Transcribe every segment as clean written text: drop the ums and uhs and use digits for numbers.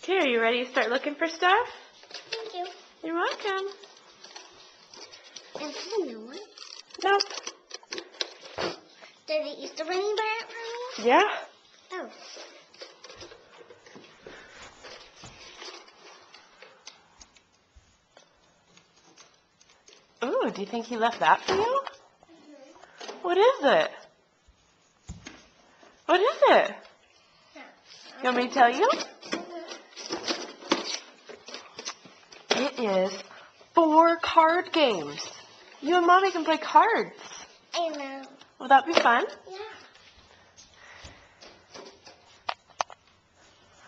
Okay, are you ready to start looking for stuff? Thank you. You're welcome. And another one. Nope. Did the Easter Bunny buy it for me? Yeah. Oh. Ooh, do you think he left that for you? What is it? What is it? You want me to tell you? It is 4 card games. You and Mommy can play cards. I know. Will that be fun? Yeah.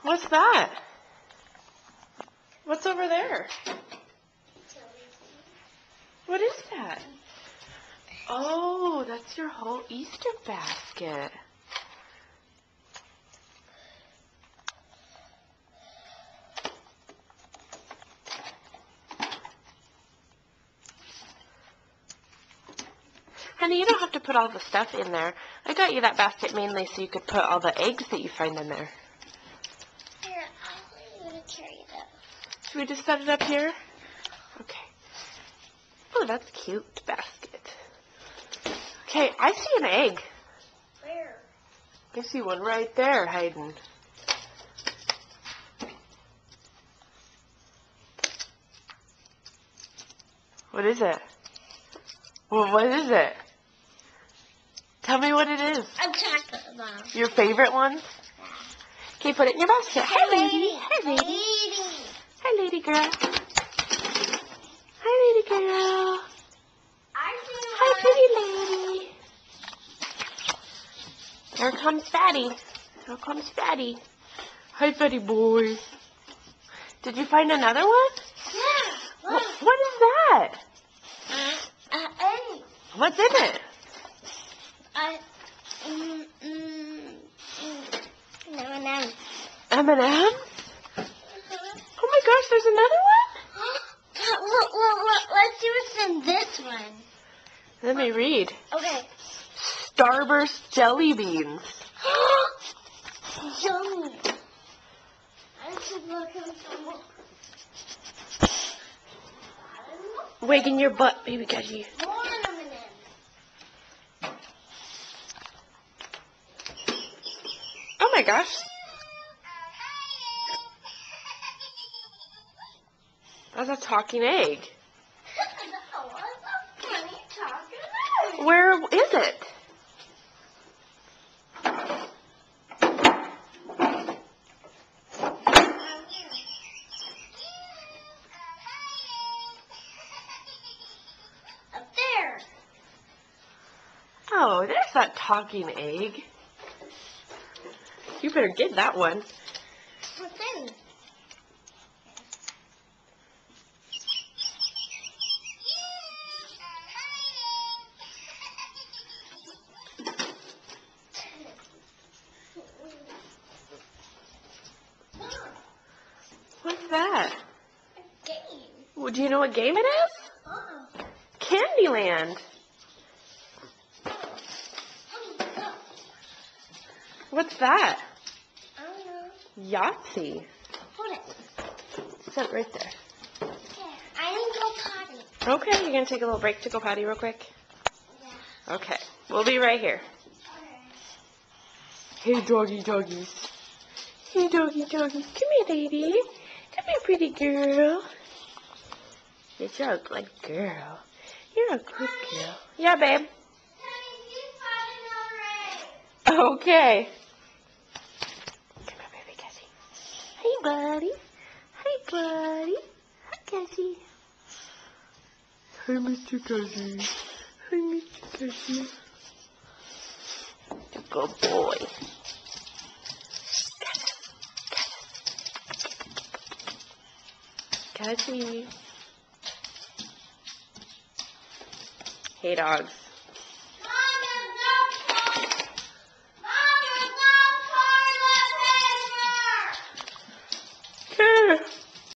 What's that? What's over there? What is that? Oh, that's your whole Easter basket. Honey, you don't have to put all the stuff in there. I got you that basket mainly so you could put all the eggs that you find in there. Here, I'm going to carry those. Should we just set it up here? Okay. Oh, that's a cute basket. Okay, I see an egg. Where? I see one right there hiding. What is it? Well, what is it? Tell me what it is. A chocolate bar. Your favorite one? Okay, put it in your basket. Hi, lady. Hi, lady. Lady. Hi, lady girl. Hi, lady girl. I see Hi, pretty lady. Here comes Fatty. Here comes Fatty. Hi, Fatty boy. Did you find another one? Yeah. Look. What is that? Egg. What's in it? M&M. M&M's? Oh my gosh, there's another one? Look, let's see what's in this one. Let me read. Okay. Starburst jelly beans. Yummy. I should look at some. Wagging your butt, baby Gudgy. More M&M. Oh my gosh. That's a talking egg. What's a funny talking egg? Where is it? Up there. Oh, there's that talking egg. You better get that one. What's in? What's that? A game. Well, do you know what game it is? Candyland. What's that? I don't know. Yahtzee. Hold it. Set it right there. Yeah. I need to go potty. Okay, you're going to take a little break to go potty real quick? Yeah. Okay, we'll be right here. Hey, doggy doggies. Hey, doggy doggies. Come here, baby. Come here, pretty girl. You're a good girl. You're a good girl. Yeah, babe. Okay. Come here, baby Cassie. Hey, buddy. Hi, buddy. Hi, Cassie. Hi, Mr. Cassie. Hi, Mr. Cassie. You're a good boy. Cassie. Hey, dogs.